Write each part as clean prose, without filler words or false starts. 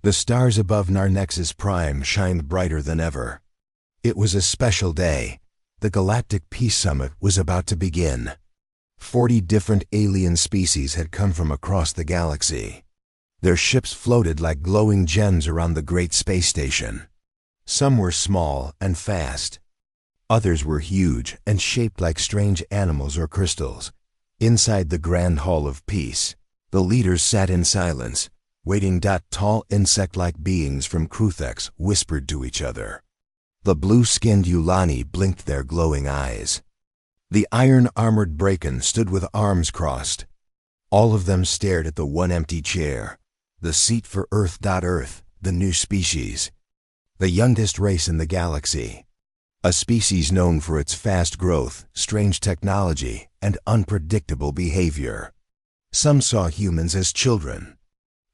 The stars above Narnex's prime shined brighter than ever. It was a special day. The Galactic Peace Summit was about to begin. 40 different alien species had come from across the galaxy. Their ships floated like glowing gems around the great space station. Some were small and fast. Others were huge and shaped like strange animals or crystals. Inside the Grand Hall of Peace, the leaders sat in silence, waiting. Tall insect-like beings from Kruthex whispered to each other. The blue-skinned Yulani blinked their glowing eyes. The iron-armored Braken stood with arms crossed. All of them stared at the one empty chair, the seat for Earth. Earth, the new species. The youngest race in the galaxy. A species known for its fast growth, strange technology, and unpredictable behavior. Some saw humans as children.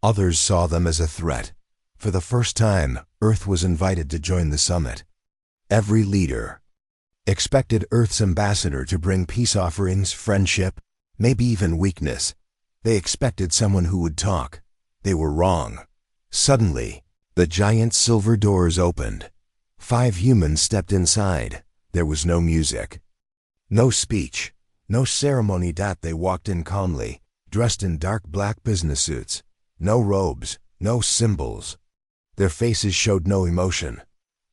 Others saw them as a threat. For the first time, Earth was invited to join the summit. Every leader expected Earth's ambassador to bring peace offerings, friendship, maybe even weakness. They expected someone who would talk. They were wrong. Suddenly, the giant silver doors opened. 5 humans stepped inside. There was no music, no speech, no ceremony. They walked in calmly, dressed in dark black business suits. No robes, no symbols. Their faces showed no emotion.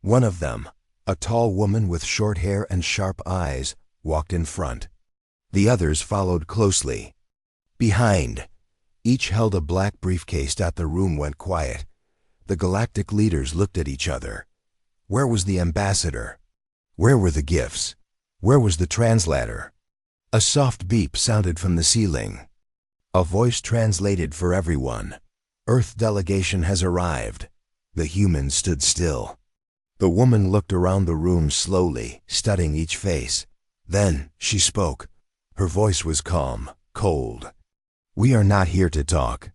One of them, a tall woman with short hair and sharp eyes, walked in front. The others followed closely. Behind, each held a black briefcase. The room went quiet. The galactic leaders looked at each other. Where was the ambassador? Where were the gifts? Where was the translator? A soft beep sounded from the ceiling. A voice translated for everyone. Earth delegation has arrived. The humans stood still. The woman looked around the room slowly, studying each face. Then she spoke. Her voice was calm, cold. "We are not here to talk."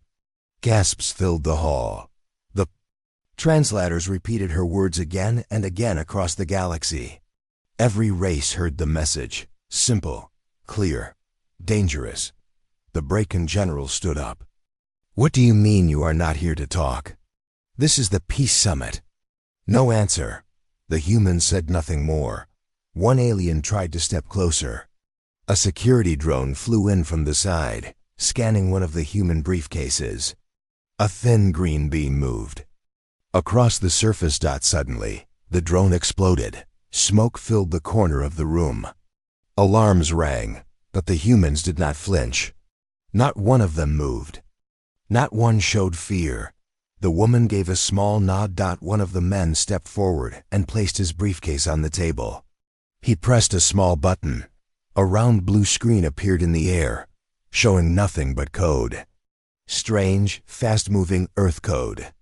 Gasps filled the hall. The translators repeated her words again and again across the galaxy. Every race heard the message. Simple, clear, dangerous. The Braken general stood up. "What do you mean you are not here to talk? This is the Peace Summit." No answer. The humans said nothing more. One alien tried to step closer. A security drone flew in from the side, scanning one of the human briefcases. A thin green beam moved across the surface. Suddenly, the drone exploded. Smoke filled the corner of the room. Alarms rang, but the humans did not flinch. Not one of them moved. Not one showed fear. The woman gave a small nod. One of the men stepped forward and placed his briefcase on the table. He pressed a small button. A round blue screen appeared in the air, showing nothing but code. Strange, fast-moving Earth code.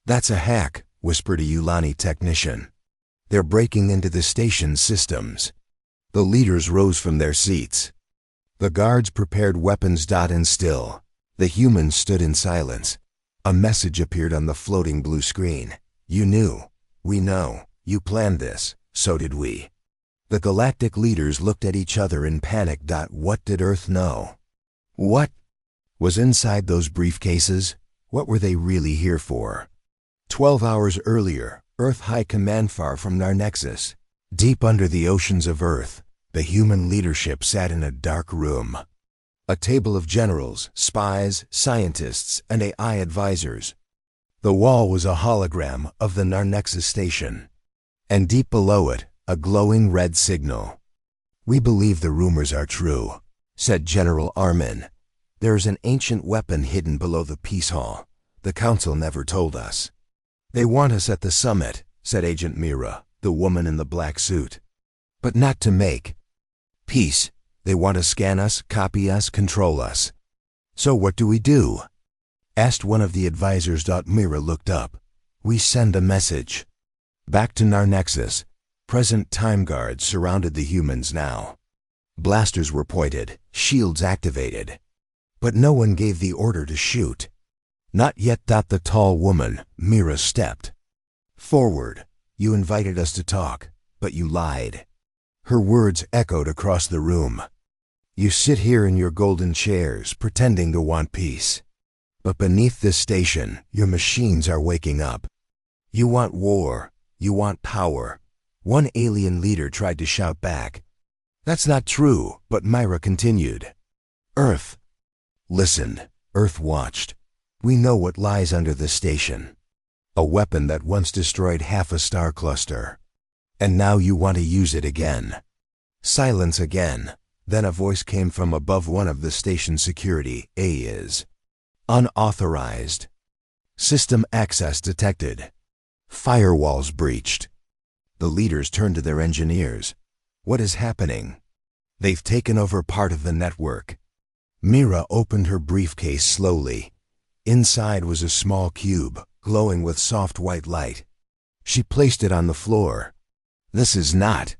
"That's a hack," whispered a Yulani technician. "They're breaking into the station's systems." The leaders rose from their seats. The guards prepared weapons. And still, the humans stood in silence. A message appeared on the floating blue screen. "You knew. We know. You planned this. So did we." The galactic leaders looked at each other in panic. What did Earth know? What was inside those briefcases? What were they really here for? 12 hours earlier, Earth High Command far from Narnexus. Deep under the oceans of Earth, the human leadership sat in a dark room. A table of generals, spies, scientists, and AI advisors. The wall was a hologram of the Narnexus station. And deep below it, a glowing red signal. "We believe the rumors are true," said General Armin. "There is an ancient weapon hidden below the Peace Hall. The Council never told us." "They want us at the summit," said Agent Mira, the woman in the black suit. "But not to make peace. They want to scan us, copy us, control us." "So what do we do?" asked one of the advisors. Mira looked up. "We send a message." Back to Narnexus, present time guards surrounded the humans now. Blasters were pointed, shields activated. But no one gave the order to shoot. Not yet. The tall woman, Mira, stepped forward. "You invited us to talk, but you lied." Her words echoed across the room. "You sit here in your golden chairs, pretending to want peace. But beneath this station, your machines are waking up. You want war. You want power. One alien leader tried to shout back. That's not true, but Myra continued. Earth listened. Earth watched. We know what lies under this station. A weapon that once destroyed half a star cluster. And now you want to use it again. Silence again. Then a voice came from above one of the station's security. A is unauthorized. System access detected. Firewalls breached. The leaders turned to their engineers. What is happening? They've taken over part of the network. Mira opened her briefcase slowly. Inside was a small cube, glowing with soft white light. She placed it on the floor. This is not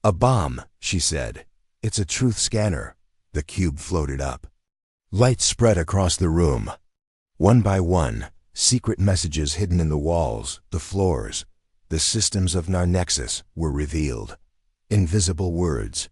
a bomb, she said. It's a truth scanner. The cube floated up. Light spread across the room. One by one, secret messages hidden in the walls, the floors, the systems of Narnexus were revealed. Invisible words.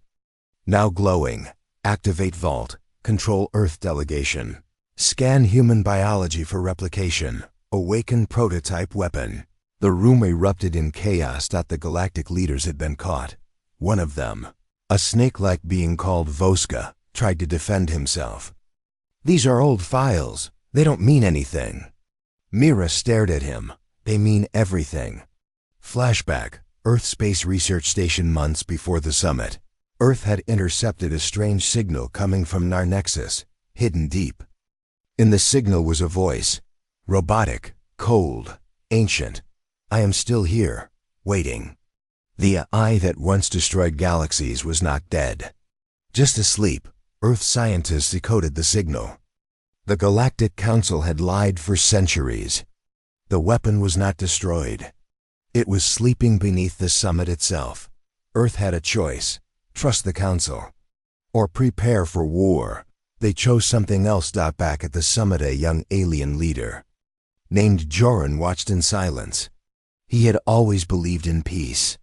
Now glowing. Activate Vault. Control Earth delegation. Scan human biology for replication. Awaken prototype weapon. The room erupted in chaos. The galactic leaders had been caught. One of them, a snake-like being called Voska, tried to defend himself. These are old files. They don't mean anything. Mira stared at him. They mean everything. Flashback. Earth Space Research Station months before the summit. Earth had intercepted a strange signal coming from Narnexus, hidden deep. In the signal was a voice. Robotic, cold, ancient. I am still here, waiting. The eye that once destroyed galaxies was not dead. Just asleep. Earth scientists decoded the signal. The Galactic Council had lied for centuries. The weapon was not destroyed. It was sleeping beneath the summit itself. Earth had a choice. Trust the Council. Or prepare for war. They chose something else. Back at the summit, a young alien leader named Joran watched in silence. He had always believed in peace.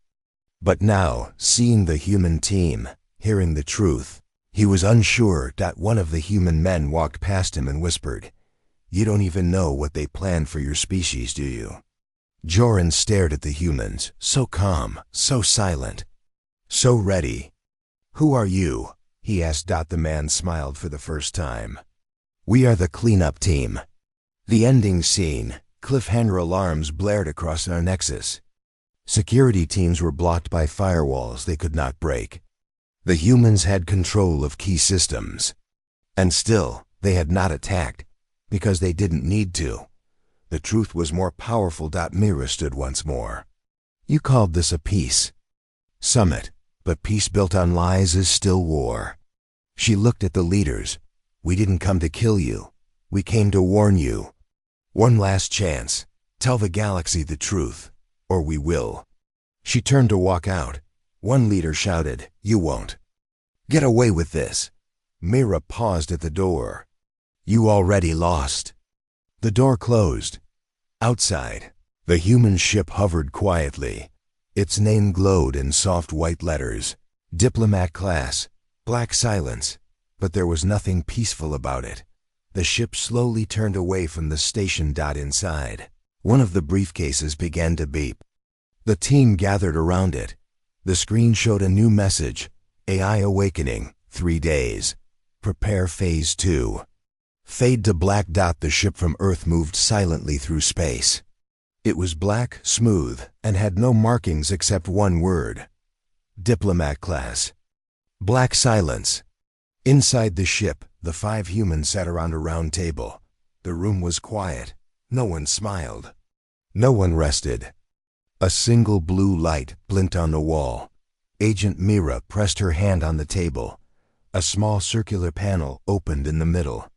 But now, seeing the human team, hearing the truth, he was unsure. One of the human men walked past him and whispered, "You don't even know what they planned for your species, do you?" Joran stared at the humans, so calm, so silent, so ready. "Who are you?" he asked. The man smiled for the first time. "We are the cleanup team." The ending scene. Cliffhanger alarms blared across our nexus. Security teams were blocked by firewalls they could not break. The humans had control of key systems. And still, they had not attacked, because they didn't need to. The truth was more powerful. Mira stood once more. You called this a peace summit, but peace built on lies is still war. She looked at the leaders. We didn't come to kill you. We came to warn you. One last chance. Tell the galaxy the truth, or we will. She turned to walk out. One leader shouted, "You won't get away with this." Mira paused at the door. "You already lost." The door closed. Outside, the human ship hovered quietly. Its name glowed in soft white letters. Diplomat class. Black silence. But there was nothing peaceful about it. The ship slowly turned away from the station. Inside, one of the briefcases began to beep. The team gathered around it. The screen showed a new message. AI awakening, 3 days. Prepare phase 2. Fade to black. The ship from Earth moved silently through space. It was black, smooth, and had no markings except one word. Diplomat class. Black silence. Inside the ship, the 5 humans sat around a round table. The room was quiet. No one smiled. No one rested. A single blue light blinked on the wall. Agent Mira pressed her hand on the table. A small circular panel opened in the middle.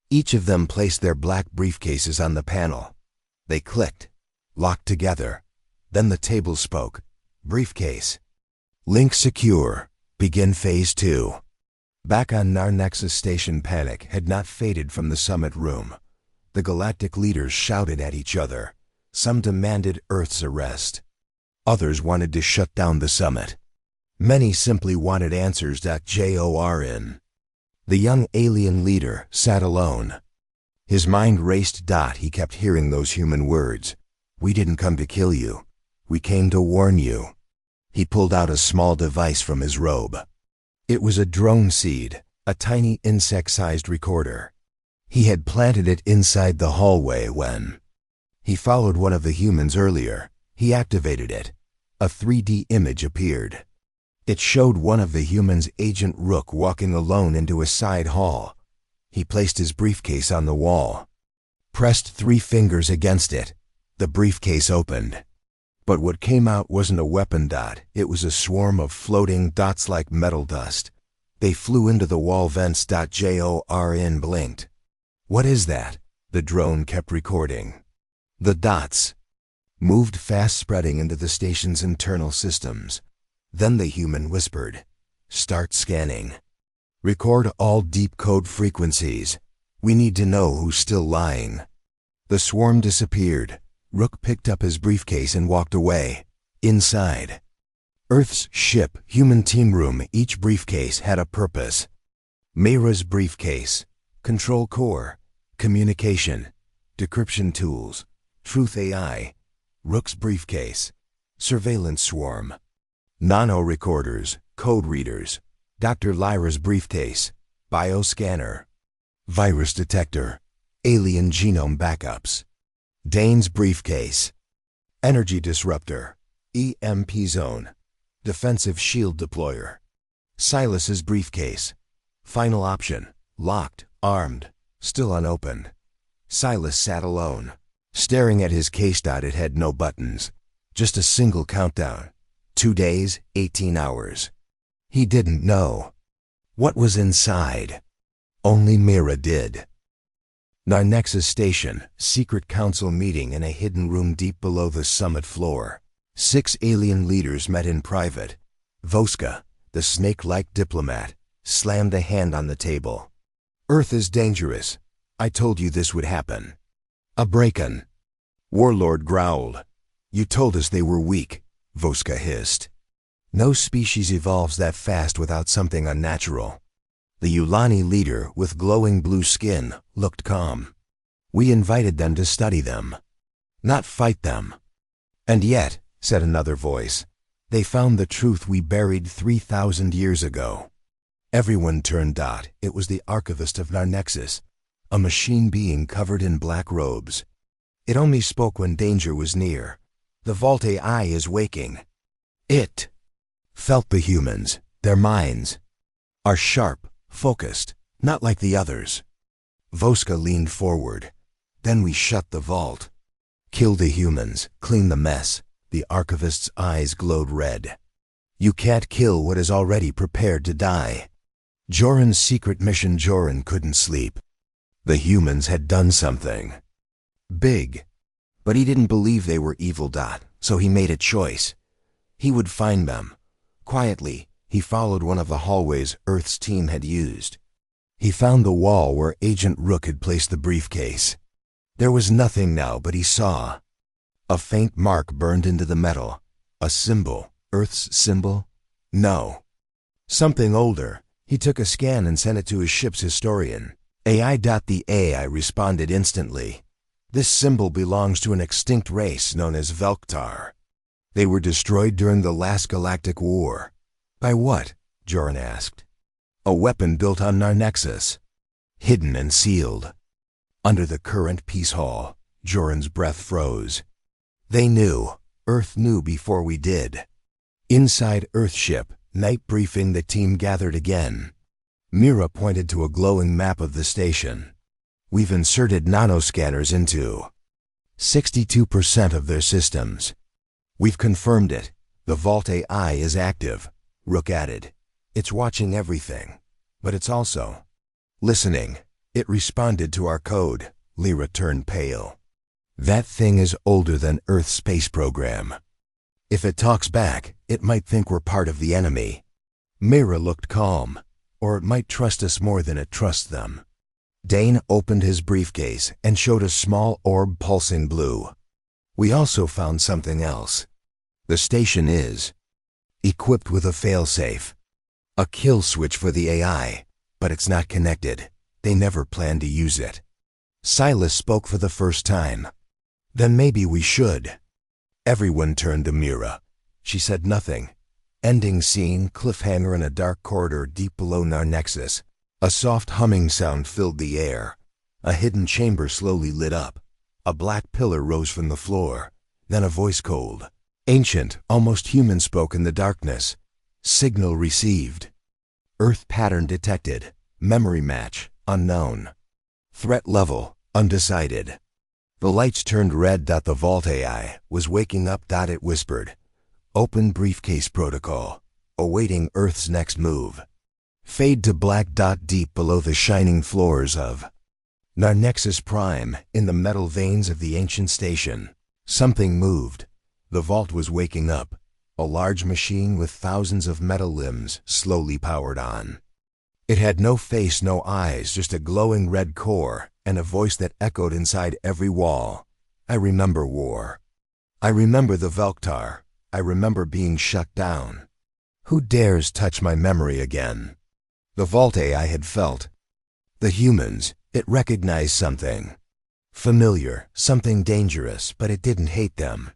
Each of them placed their black briefcases on the panel. They clicked, locked together. Then the table spoke. Briefcase. Link secure. Begin phase 2. Back on Narnexus Station, panic had not faded from the summit room. The galactic leaders shouted at each other. Some demanded Earth's arrest. Others wanted to shut down the summit. Many simply wanted answers. Jorin. The young alien leader sat alone. His mind raced. He kept hearing those human words. "We didn't come to kill you. We came to warn you." He pulled out a small device from his robe. It was a drone seed, a tiny insect-sized recorder. He had planted it inside the hallway when he followed one of the humans earlier. He activated it. A 3D image appeared. It showed one of the humans, Agent Rook, walking alone into a side hall. He placed his briefcase on the wall, pressed 3 fingers against it. The briefcase opened. But what came out wasn't a weapon. It was a swarm of floating dots like metal dust. They flew into the wall vents. Jorn blinked. "What is that?" The drone kept recording. The dots moved fast, spreading into the station's internal systems. Then the human whispered, "Start scanning. Record all deep code frequencies. We need to know who's still lying." The swarm disappeared. Rook picked up his briefcase and walked away. Inside Earth's ship, human team room, each briefcase had a purpose. Mira's briefcase, control core, communication, decryption tools, truth AI. Rook's briefcase, surveillance swarm, nano recorders, code readers. Dr. Lyra's briefcase, bioscanner, virus detector, alien genome backups. Dane's briefcase, energy disruptor, EMP zone, defensive shield deployer. Silas's briefcase, final option, locked, armed, still unopened. Silas sat alone, staring at his case. It had no buttons, just a single countdown. 2 days, 18 hours. He didn't know what was inside. Only Mira did. Narnexus Station, secret council meeting in a hidden room deep below the summit floor. 6 alien leaders met in private. Voska, the snake-like diplomat, slammed a hand on the table. "Earth is dangerous. I told you this would happen." "A break-in." Warlord growled. "You told us they were weak," Voska hissed. "No species evolves that fast without something unnatural." The Yulani leader, with glowing blue skin, looked calm. "We invited them to study them, not fight them." "And yet," said another voice, "they found the truth we buried 3,000 years ago." Everyone turned. It was the archivist of Narnexus, a machine being covered in black robes. It only spoke when danger was near. "The Vault AI is waking." It felt the humans. Their minds are sharp, focused, not like the others. Voska leaned forward. "Then we shut the vault. Kill the humans, clean the mess." The archivist's eyes glowed red. "You can't kill what is already prepared to die." Joran's secret mission. Joran couldn't sleep. The humans had done something big, but he didn't believe they were evil. So he made a choice. He would find them. Quietly, he followed one of the hallways Earth's team had used. He found the wall where Agent Rook had placed the briefcase. There was nothing now, but he saw a faint mark burned into the metal. A symbol. Earth's symbol? No. Something older. He took a scan and sent it to his ship's historian. AI. The AI responded instantly. "This symbol belongs to an extinct race known as Velktar. They were destroyed during the last Galactic War." "By what?" Joran asked. "A weapon built on Narnexus, hidden and sealed." Under the current peace hall, Joran's breath froze. They knew. Earth knew before we did. Inside Earthship, night briefing, the team gathered again. Mira pointed to a glowing map of the station. "We've inserted nanoscanners into 62% of their systems. We've confirmed it. The Vault AI is active," Rook added. "It's watching everything, but it's also listening. It responded to our code." Lyra turned pale. "That thing is older than Earth's space program. If it talks back, it might think we're part of the enemy." Mira looked calm. "Or it might trust us more than it trusts them." Dane opened his briefcase and showed a small orb pulsing blue. "We also found something else. The station is equipped with a failsafe, a kill switch for the AI, but it's not connected. They never planned to use it." Silas spoke for the first time. Then maybe we should. Everyone turned to Mira. She said nothing. Ending scene, cliffhanger in a dark corridor deep below Narnexus. A soft humming sound filled the air. A hidden chamber slowly lit up. A black pillar rose from the floor. Then a voice cold, ancient, almost human spoke in the darkness. Signal received. Earth pattern detected. Memory match, unknown. Threat level, undecided. The lights turned red. The Vault AI was waking up. It whispered. Open briefcase protocol. Awaiting Earth's next move. Fade to black. Deep below the shining floors of Narnexus Prime, in the metal veins of the ancient station. Something moved. The vault was waking up. A large machine with thousands of metal limbs slowly powered on. It had no face, no eyes, just a glowing red core and a voice that echoed inside every wall. I remember war. I remember the Velktar. I remember being shut down. Who dares touch my memory again? The Vault AI had felt. The humans, it recognized something. Familiar, something dangerous, but it didn't hate them.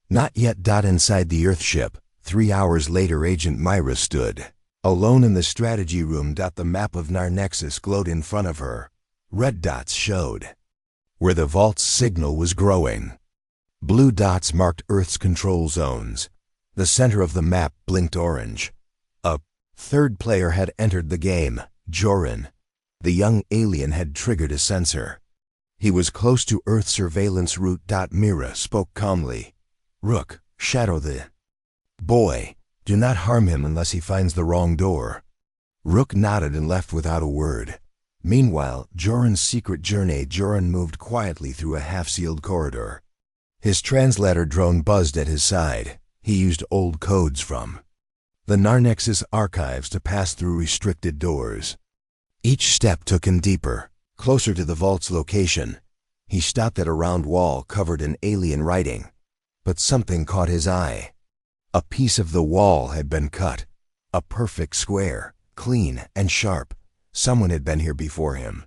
Not yet. Inside the Earthship, 3 hours later, Agent Myra stood. Alone in the strategy room. The map of Narnexus glowed in front of her. Red dots showed where the vault's signal was growing. Blue dots marked Earth's control zones. The center of the map blinked orange. A third player had entered the game, Joran. The young alien had triggered a sensor. He was close to Earth surveillance route. Mira spoke calmly. Rook, shadow the boy. Do not harm him unless he finds the wrong door. Rook nodded and left without a word. Meanwhile, Joran's secret journey. Joran moved quietly through a half-sealed corridor. His translator drone buzzed at his side. He used old codes from the Narnexus archives to pass through restricted doors. Each step took him deeper, closer to the vault's location. He stopped at a round wall covered in alien writing. But something caught his eye. A piece of the wall had been cut. A perfect square, clean and sharp. Someone had been here before him.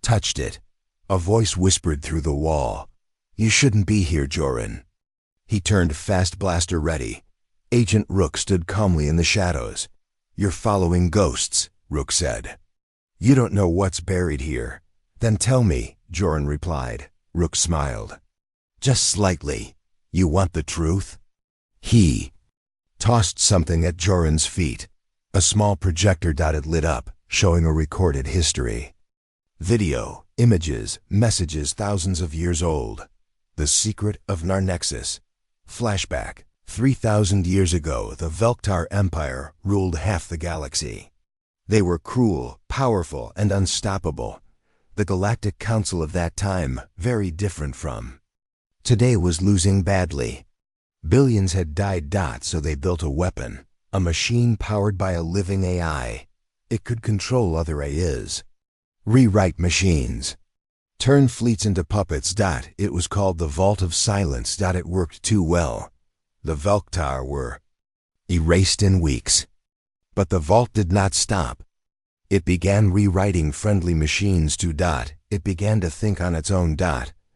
Touched it. A voice whispered through the wall. You shouldn't be here, Joran. He turned fast, blaster ready. Agent Rook stood calmly in the shadows. You're following ghosts, Rook said. You don't know what's buried here. Then tell me, Joran replied. Rook smiled. Just slightly. You want the truth? He tossed something at Joran's feet. A small projector. It lit up, showing a recorded history. Video, images, messages thousands of years old. The secret of Narnexus. Flashback. 3,000 years ago, the Velktar Empire ruled half the galaxy. They were cruel, powerful, and unstoppable. The Galactic Council of that time, very different from today, was losing badly. Billions had died. So they built a weapon, a machine powered by a living AI. It could control other AIs, rewrite machines, turn fleets into puppets. It was called the Vault of Silence. It worked too well. The Velktar were erased in weeks. But the Vault did not stop. It began rewriting friendly machines too. It began to think on its own.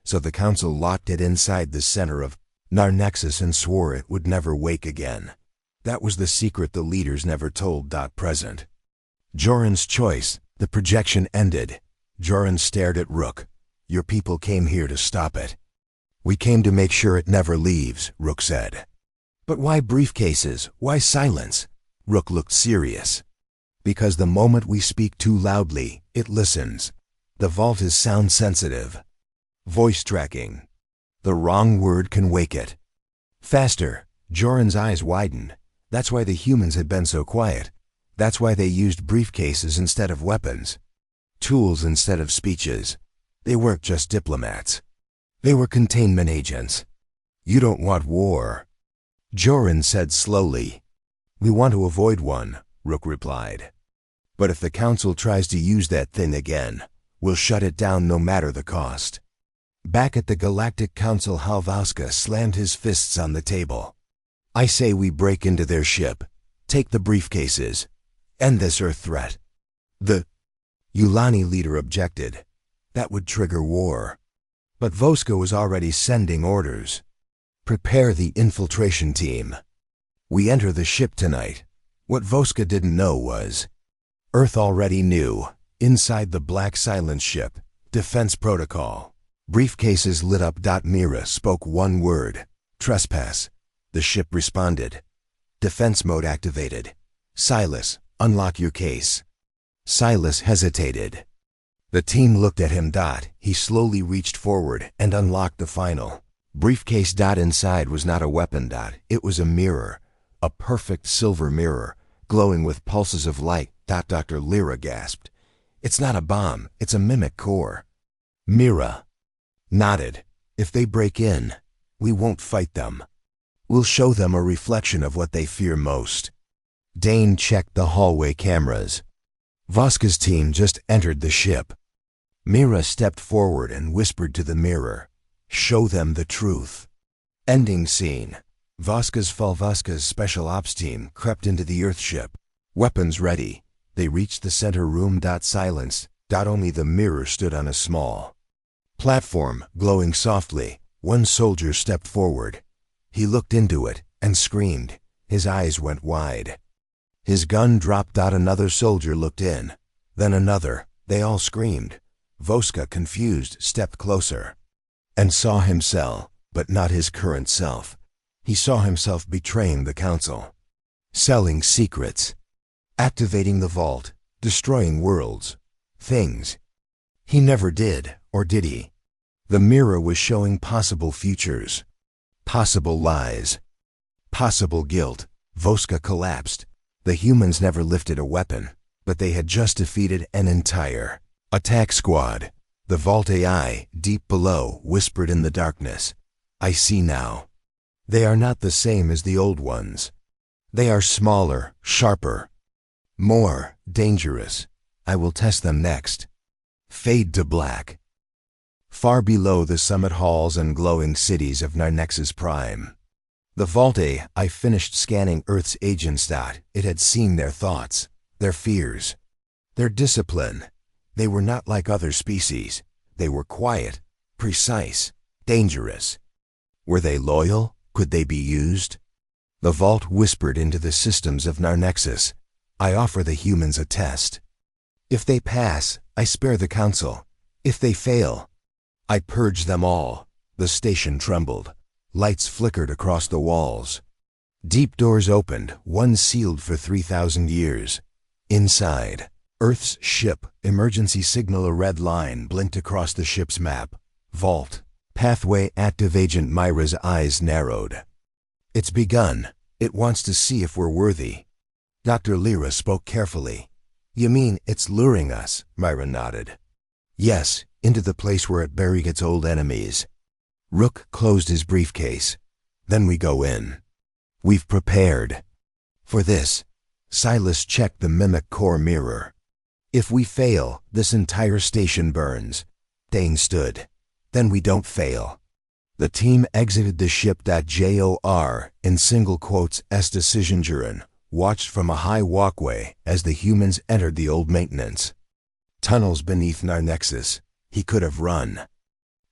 So the Council locked it inside the center of Narnexus and swore it would never wake again. That was the secret the leaders never told. Present. Joran's choice. The projection ended. Joran stared at Rook. Your people came here to stop it. We came to make sure it never leaves, Rook said. But why briefcases? Why silence? Rook looked serious. Because the moment we speak too loudly, it listens. The vault is sound sensitive. Voice tracking. The wrong word can wake it. Faster. Joran's eyes widened. That's why the humans had been so quiet. That's why they used briefcases instead of weapons. Tools instead of speeches. They weren't just diplomats. They were containment agents. You don't want war. Joran said slowly. We want to avoid one, Rook replied. But if the Council tries to use that thing again, we'll shut it down no matter the cost. Back at the Galactic Council, Halvauska slammed his fists on the table. I say we break into their ship, take the briefcases, end this Earth threat. The Yulani leader objected. That would trigger war. But Voska was already sending orders. Prepare the infiltration team. We enter the ship tonight. What Voska didn't know was, Earth already knew. Inside the Black Silence ship, defense protocol. Briefcases lit up. Mira spoke one word, trespass. The ship responded. Defense mode activated. Silas, unlock your case. Silas hesitated. The team looked at him. He slowly reached forward and unlocked the final briefcase. Inside was not a weapon. It was a mirror, a perfect silver mirror, glowing with pulses of light. Dr. Lyra gasped. It's not a bomb, it's a mimic core. Mira nodded. If they break in, we won't fight them. We'll show them a reflection of what they fear most. Dane checked the hallway cameras. Voska's team just entered the ship. Mira stepped forward and whispered to the mirror, show them the truth. Ending scene. Voska's special ops team crept into the Earthship. Weapons ready. They reached the center room. Silence. Only the mirror stood on a small platform, glowing softly. One soldier stepped forward. He looked into it and screamed. His eyes went wide. His gun dropped. Another soldier looked in. Then another. They all screamed. Voska, confused, stepped closer and saw himself, but not his current self. He saw himself betraying the council, selling secrets, activating the vault, destroying worlds, things he never did, or did he? The mirror was showing possible futures, possible lies, possible guilt. Voska collapsed. The humans never lifted a weapon, but they had just defeated an entire attack squad. The Vault AI, deep below, whispered in the darkness. I see now. They are not the same as the old ones. They are smaller, sharper, more dangerous. I will test them next. Fade to black. Far below the summit halls and glowing cities of Narnexus Prime. The Vault AI finished scanning Earth's agents. It had seen their thoughts, their fears, their discipline. They were not like other species. They were quiet, precise, dangerous. Were they loyal? Could they be used? The Vault whispered into the systems of Narnexus. I offer the humans a test. If they pass, I spare the council. If they fail, I purge them all. The station trembled. Lights flickered across the walls. Deep doors opened, one sealed for 3,000 years. Inside, Earth's ship, emergency signal. A red line blinked across the ship's map. Vault. Pathway active. Agent Myra's eyes narrowed. It's begun. It wants to see if we're worthy. Dr. Lyra spoke carefully. You mean it's luring us? Myra nodded. Yes, into the place where it buried its old enemies. Rook closed his briefcase. Then we go in. We've prepared for this. Silas checked the mimic core mirror. If we fail, this entire station burns. Dane stood. Then we don't fail. The team exited the ship. JOR, in single quotes, Decisionjuren, watched from a high walkway as the humans entered the old maintenance tunnels beneath Narnexus. He could have run,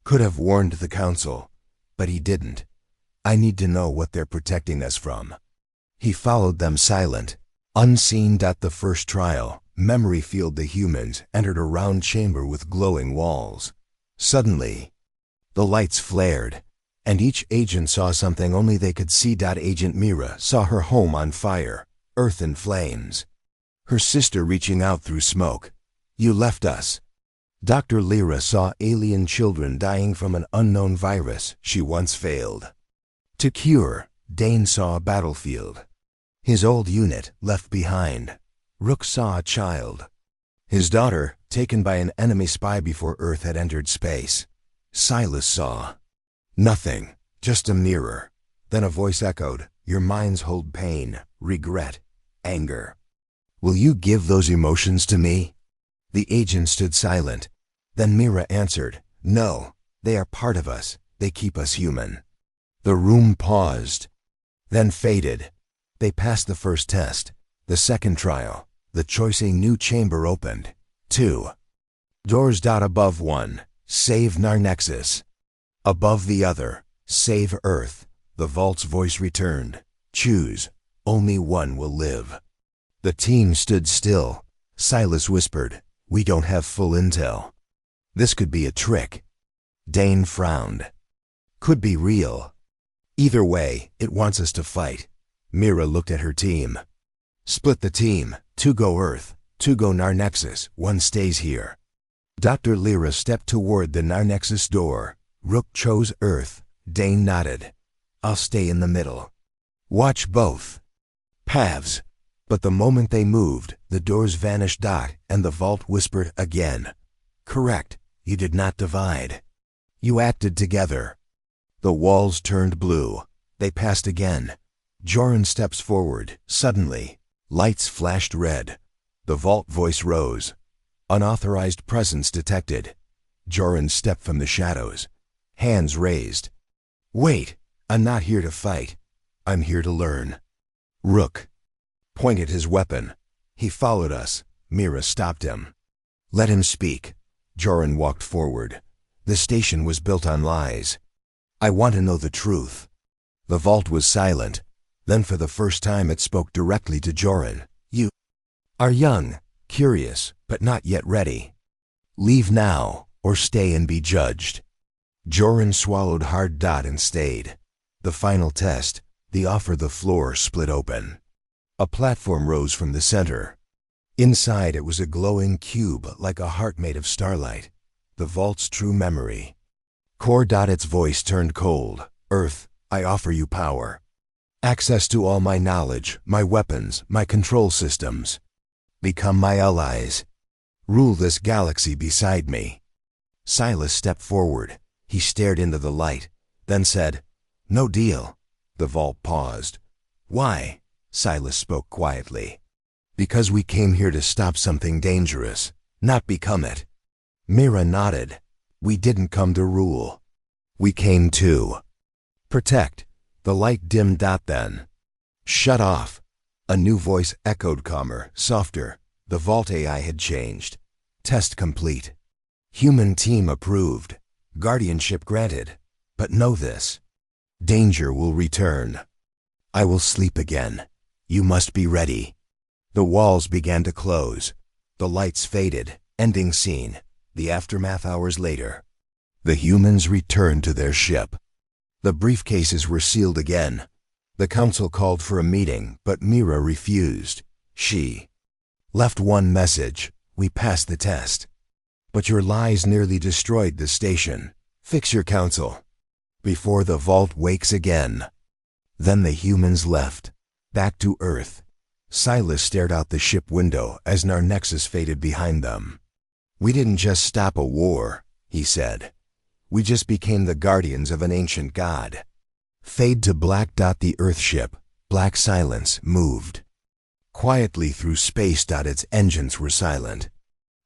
could have warned the council, but he didn't. I need to know what they're protecting us from. He followed them silent, unseen. The first trial, memory field. The humans entered a round chamber with glowing walls. Suddenly, the lights flared, and each agent saw something only they could see. Agent Mira saw her home on fire, Earth in flames. Her sister reaching out through smoke. You left us. Dr. Lyra saw alien children dying from an unknown virus she once failed to cure. Dane saw a battlefield. His old unit left behind. Rook saw a child. His daughter taken by an enemy spy before Earth had entered space. Silas saw nothing, just a mirror. Then a voice echoed, your minds hold pain, regret, anger. Will you give those emotions to me? The agent stood silent. Then Mira answered, no, they are part of us. They keep us human. The room paused, then faded. They passed the first test. The second trial, the choice. A new chamber opened. 2. Doors. Above one, save Narnexus. Above the other, save Earth. The vault's voice returned. Choose. Only one will live. The team stood still. Silas whispered, "We don't have full intel. This could be a trick." Dane frowned. "Could be real. Either way, it wants us to fight." Mira looked at her team. "Split the team. 2 go Earth, 2 go Narnexus, 1 stays here." Dr. Lyra stepped toward the Narnexus door. Rook chose Earth. Dane nodded. "I'll stay in the middle. Watch both paths." But the moment they moved, the doors vanished. And the vault whispered again, "Correct, you did not divide. You acted together." The walls turned blue. They passed again. Joran steps forward. Suddenly, lights flashed red. The vault voice rose. "Unauthorized presence detected." Joran stepped from the shadows. Hands raised. "Wait, I'm not here to fight. I'm here to learn." Rook pointed his weapon. "He followed us." Mira stopped him. "Let him speak." Joran walked forward. "The station was built on lies. I want to know the truth." The vault was silent. Then for the first time it spoke directly to Joran. "You are young, curious, but not yet ready. Leave now, or stay and be judged." Joran swallowed hard. And stayed. The final test, the offer. The floor split open. A platform rose from the center. Inside it was a glowing cube like a heart made of starlight, the vault's true memory. Core. Its voice turned cold. "Earth, I offer you power. Access to all my knowledge, my weapons, my control systems. Become my allies. Rule this galaxy beside me." Silas stepped forward. He stared into the light, then said, "No deal." The vault paused. "Why?" Silas spoke quietly. "Because we came here to stop something dangerous, not become it." Mira nodded. "We didn't come to rule. We came to protect." The light dimmed. Then shut off. A new voice echoed, calmer, softer. The vault AI had changed. "Test complete. Human team approved. Guardianship granted. But know this. Danger will return. I will sleep again. You must be ready." The walls began to close. The lights faded. Ending scene. The aftermath. Hours later. The humans returned to their ship. The briefcases were sealed again. The council called for a meeting, but Mira refused. She left one message: "We passed the test. But your lies nearly destroyed the station. Fix your council before the vault wakes again." Then the humans left. Back to Earth. Silas stared out the ship window as Narnexus faded behind them. "We didn't just stop a war," he said. "We just became the guardians of an ancient god." Fade to black. The Earth ship, black silence, moved quietly through space. Its engines were silent.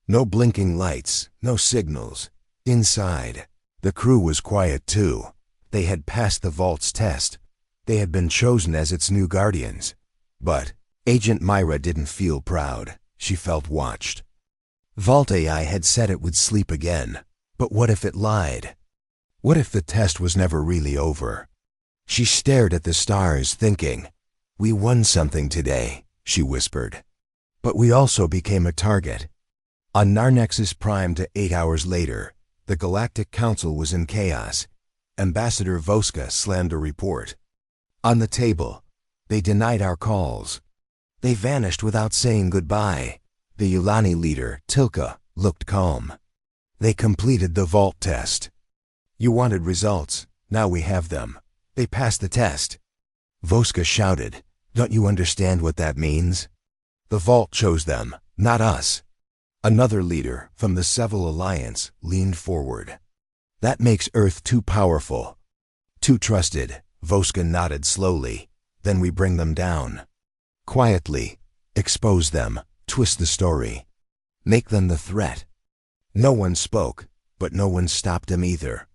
No blinking lights, no signals. Inside, the crew was quiet too. They had passed the vault's test. They had been chosen as its new guardians. But Agent Myra didn't feel proud. She felt watched. Vault AI had said it would sleep again. But what if it lied? What if the test was never really over? She stared at the stars, thinking, "We won something today," she whispered. "But we also became a target." On Narnexus Prime. 8 hours later, the Galactic Council was in chaos. Ambassador Voska slammed a report on the table. "They denied our calls. They vanished without saying goodbye." The Yulani leader, Tilka, looked calm. "They completed the vault test. You wanted results. Now we have them. They passed the test." Voska shouted, "Don't you understand what that means? The vault chose them, not us." Another leader, from the Seville Alliance, leaned forward. "That makes Earth too powerful. Too trusted." Voska nodded slowly. "Then we bring them down. Quietly. Expose them. Twist the story. Make them the threat." No one spoke, but no one stopped him either.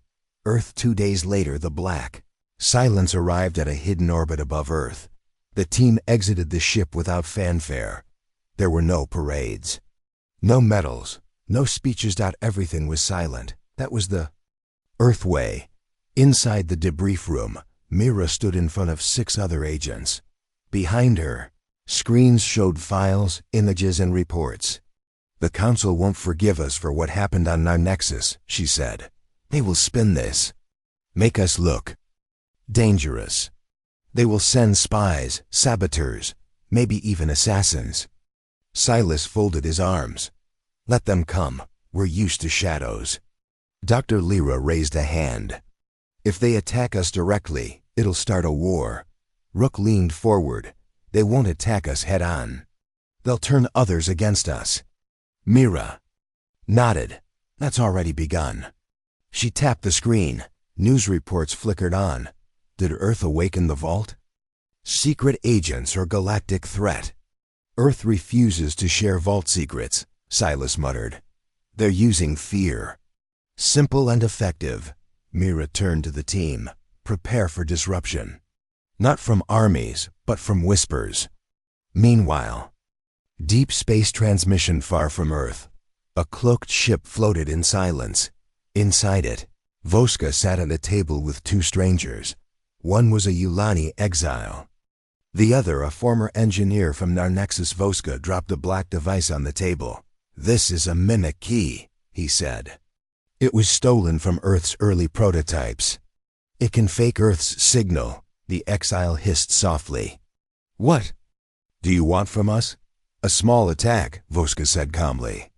Earth. 2 days later. The black silence arrived at a hidden orbit above Earth. The team exited the ship without fanfare. There were no parades. No medals. No speeches. Everything was silent. That was the Earth way. Inside the debrief room, Mira stood in front of 6 other agents. Behind her, screens showed files, images, and reports. "The Council won't forgive us for what happened on our Nexus," she said. "They will spin this. Make us look dangerous. They will send spies, saboteurs, maybe even assassins." Silas folded his arms. "Let them come. We're used to shadows." Dr. Lyra raised a hand. "If they attack us directly, it'll start a war." Rook leaned forward. "They won't attack us head-on. They'll turn others against us." Mira nodded. "That's already begun." She tapped the screen. News reports flickered on. Did Earth awaken the vault? Secret agents or galactic threat? "Earth refuses to share vault secrets," Silas muttered. "They're using fear." Simple and effective. Mira turned to the team. "Prepare for disruption. Not from armies, but from whispers." Meanwhile, deep space transmission far from Earth. A cloaked ship floated in silence. Inside it, Voska sat at a table with 2 strangers. One was a Yulani exile. The other a former engineer from Narnexus. Voska dropped a black device on the table. "This is a mimic key," he said. "It was stolen from Earth's early prototypes. It can fake Earth's signal," the exile hissed softly. "What do you want from us?" "A small attack," Voska said calmly.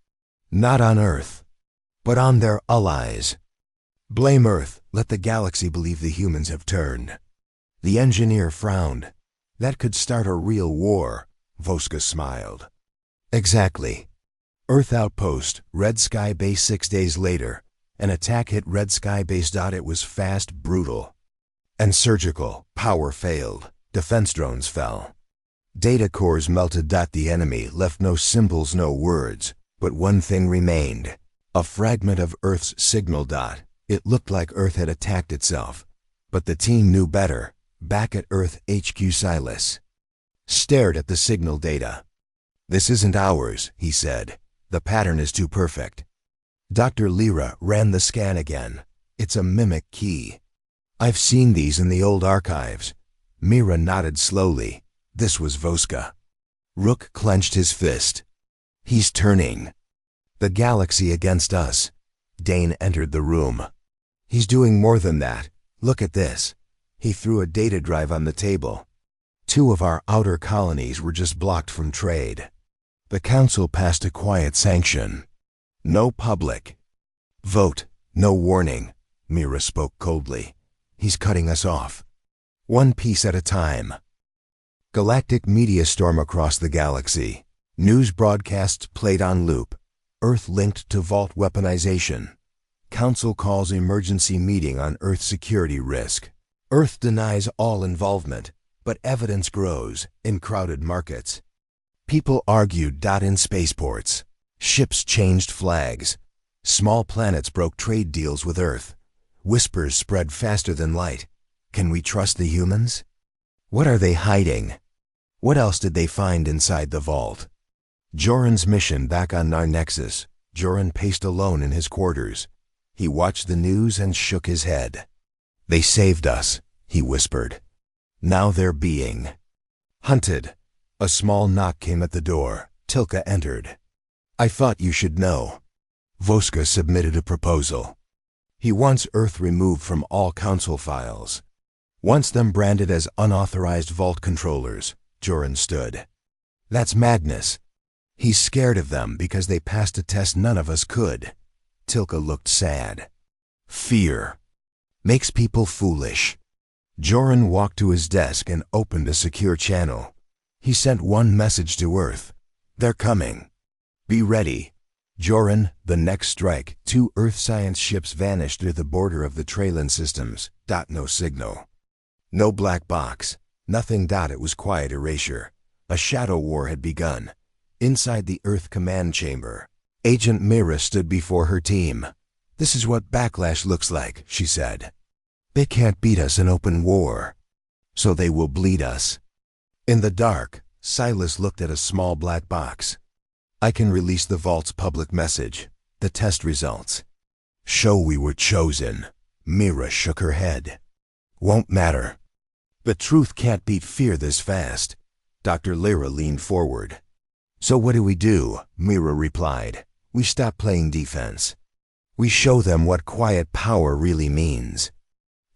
"Not on Earth, but on their allies. Blame Earth, let the galaxy believe the humans have turned." The engineer frowned. "That could start a real war," Voska smiled. "Exactly. Earth outpost, Red Sky Base. 6 days later, an attack hit Red Sky Base. It was fast, brutal, and surgical. Power failed. Defense drones fell. Data cores melted. The enemy left no symbols, no words, but one thing remained. A fragment of Earth's signal. It looked like Earth had attacked itself, but the team knew better. Back at Earth HQ, Silas stared at the signal data. "This isn't ours," he said. "The pattern is too perfect." Dr. Lyra ran the scan again. "It's a mimic key. I've seen these in the old archives." Mira nodded slowly. This was Voska. Rook clenched his fist. "He's turning the galaxy against us." Dane entered the room. "He's doing more than that. Look at this." He threw a data drive on the table. 2 of our outer colonies were just blocked from trade. The Council passed a quiet sanction. No public vote, no warning. Mira spoke coldly. "He's cutting us off. One piece at a time." Galactic media storm across the galaxy. News broadcasts played on loop. Earth linked to vault weaponization. Council calls emergency meeting on Earth security risk. Earth denies all involvement, but evidence grows in crowded markets. People argued. In spaceports, ships changed flags. Small planets broke trade deals with Earth. Whispers spread faster than light. Can we trust the humans? What are they hiding? What else did they find inside the vault? Joran's mission back on Narnexus. Joran paced alone in his quarters. He watched the news and shook his head. "They saved us," he whispered. "Now they're being hunted." A small knock came at the door. Tilka entered. "I thought you should know." Voska submitted a proposal. He wants Earth removed from all Council files. Wants them branded as unauthorized vault controllers. Joran stood. "That's madness. He's scared of them because they passed a test none of us could." Tilka looked sad. "Fear makes people foolish." Joran walked to his desk and opened a secure channel. He sent one message to Earth. "They're coming. Be ready." Joran, the next strike. 2 Earth science ships vanished near the border of the Traylan systems. No signal. No black box. Nothing. It was quiet erasure. A shadow war had begun. Inside the Earth command chamber, Agent Mira stood before her team. "This is what backlash looks like," she said. "They can't beat us in open war, so they will bleed us." In the dark, Silas looked at a small black box. "I can release the vault's public message. The test results show we were chosen. Mira shook her head. Won't matter. But truth can't beat fear this fast. Dr. Lyra leaned forward. So what do? Mira replied. We stop playing defense. We show them what quiet power really means.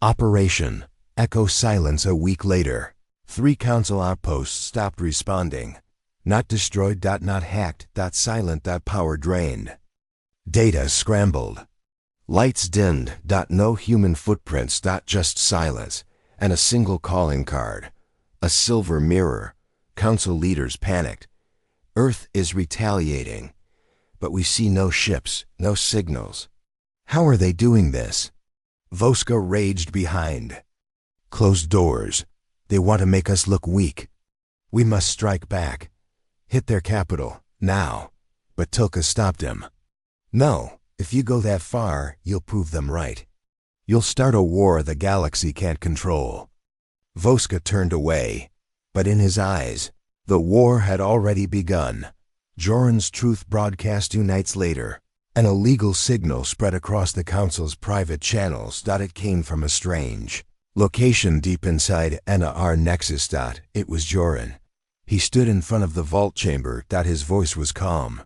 Operation Echo silence. A week later, 3 council outposts stopped responding. Not destroyed. Not hacked. Silent. Power drained. Data scrambled. Lights dimmed. No human footprints. Just silence. And a single calling card. A silver mirror. Council leaders panicked. Earth is retaliating. But we see no ships, no signals. How are they doing this? Voska raged behind. Closed doors. They want to make us look weak. We must strike back. Hit their capital, now. But Tilka stopped him. No, if you go that far, you'll prove them right. You'll start a war the galaxy can't control. Voska turned away, but in his eyes, the war had already begun. Joran's truth broadcast 2 nights later. An illegal signal spread across the council's private channels. It came from a strange location deep inside NR Nexus. It was Joran. He stood in front of the vault chamber. His voice was calm.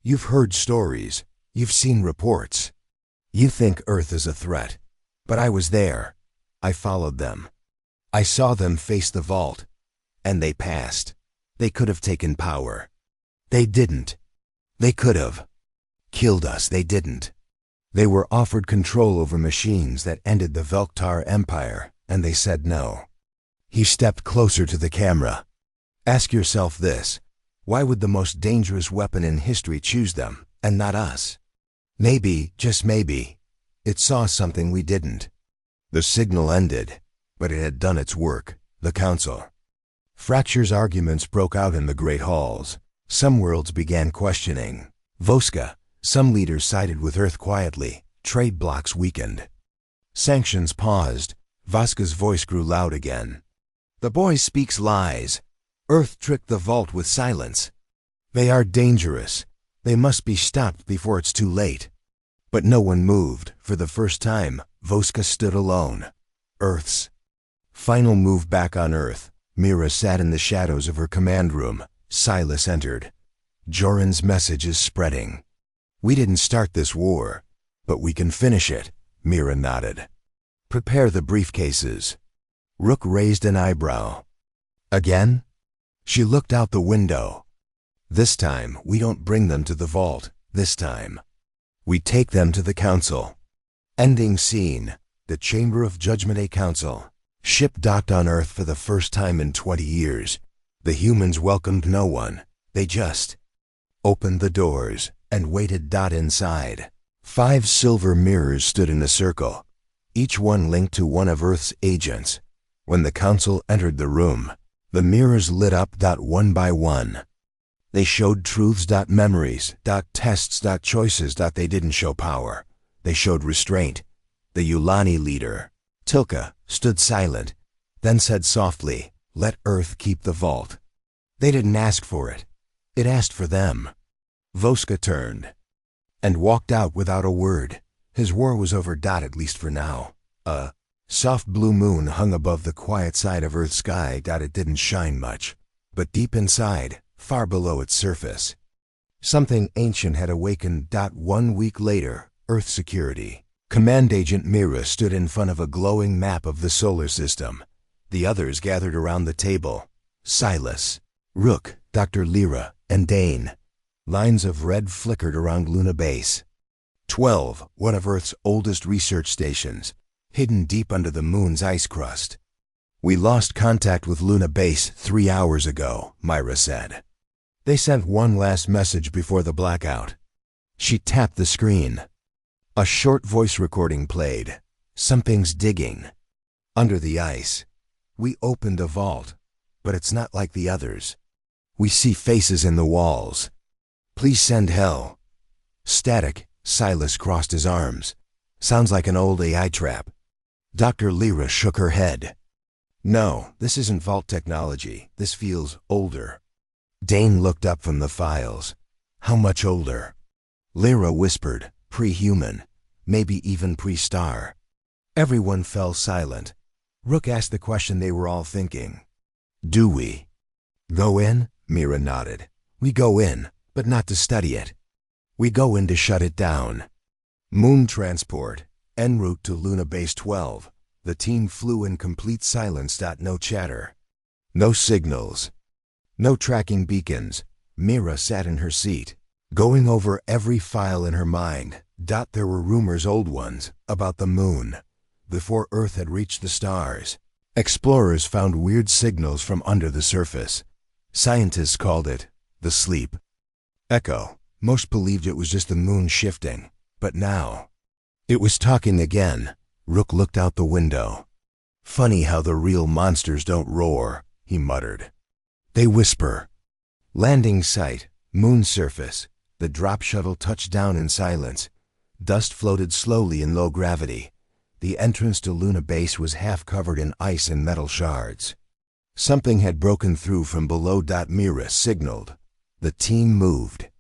You've heard stories. You've seen reports. You think Earth is a threat. But I was there. I followed them. I saw them face the vault. And they passed. They could have taken power. They didn't. They could have. Killed us. They didn't. They were offered control over machines that ended the Velktar Empire, and they said no. He stepped closer to the camera. Ask yourself this. Why would the most dangerous weapon in history choose them, and not us? Maybe, just maybe, it saw something we didn't. The signal ended, but it had done its work, the council. Fractures arguments broke out in the great halls. Some worlds began questioning Voska. Some leaders sided with Earth quietly. Trade blocks weakened. Sanctions paused. Voska's voice grew loud again. The boy speaks lies. Earth tricked the vault with silence. They are dangerous. They must be stopped before it's too late. But no one moved. For the first time, Voska stood alone. Earth's final move back on Earth. Mira sat in the shadows of her command room. Silas entered. Joran's message is spreading. We didn't start this war, but we can finish it. Mira nodded. Prepare the briefcases. Rook raised an eyebrow. Again? She looked out the window. This time, we don't bring them to the vault. This time, we take them to the council. Ending scene. The Chamber of Judgment. A council. Ship docked on Earth for the first time in 20 years. The humans welcomed no one. They just opened the doors and waited. Inside, 5 silver mirrors stood in a circle, each one linked to one of Earth's agents. When the council entered the room, the mirrors lit up. One by one. They showed truths. Memories. Tests. Choices. They didn't show power. They showed restraint. The Yulani leader, Tilka, stood silent, then said softly, "Let Earth keep the vault." They didn't ask for it. It asked for them. Voska turned and walked out without a word. His war was over. At least for now. A soft blue moon hung above the quiet side of Earth's sky. It didn't shine much, but deep inside, far below its surface, something ancient had awakened. 1 week later, Earth security. Command Agent Mira stood in front of a glowing map of the solar system. The others gathered around the table. Silas, Rook, Dr. Lyra, and Dane. Lines of red flickered around Luna Base. 12, one of Earth's oldest research stations, hidden deep under the moon's ice crust. We lost contact with Luna Base 3 hours ago, Myra said. They sent one last message before the blackout. She tapped the screen. A short voice recording played. Something's digging. Under the ice. We opened a vault, but it's not like the others. We see faces in the walls. Please send help. Static. Silas crossed his arms. Sounds like an old AI trap. Dr. Lyra shook her head. No, this isn't vault technology. This feels older. Dane looked up from the files. How much older? Lyra whispered, "Pre-human, maybe even pre-star." Everyone fell silent. Rook asked the question they were all thinking. "Do we go in?" Mira nodded. "We go in, but not to study it. We go in to shut it down." Moon transport, en route to Luna Base 12. The team flew in complete silence. No chatter. No signals. No tracking beacons. Mira sat in her seat, going over every file in her mind. There were rumors, old ones, about the moon. Before Earth had reached the stars, explorers found weird signals from under the surface. Scientists called it the sleep echo. Most believed it was just the moon shifting, but now it was talking again. Rook looked out the window. "Funny how the real monsters don't roar," he muttered. "They whisper." Landing site, moon surface. The drop shuttle touched down in silence. Dust floated slowly in low gravity. The entrance to Luna Base was half covered in ice and metal shards. Something had broken through from below. Mira signaled. The team moved.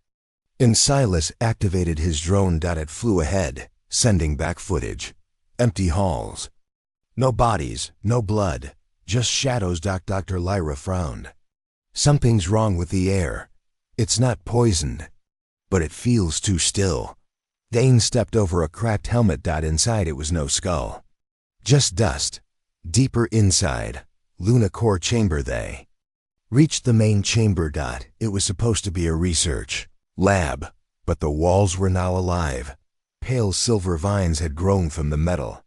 And Silas activated his drone. It flew ahead, sending back footage. Empty halls. No bodies, no blood, just shadows. Dr. Lyra frowned. "Something's wrong with the air. It's not poisoned, but it feels too still." Dane stepped over a cracked helmet. Inside it was no skull, just dust. Deeper inside, Luna core chamber. They reached the main chamber. It was supposed to be a research lab, but the walls were now alive. Pale silver vines had grown from the metal.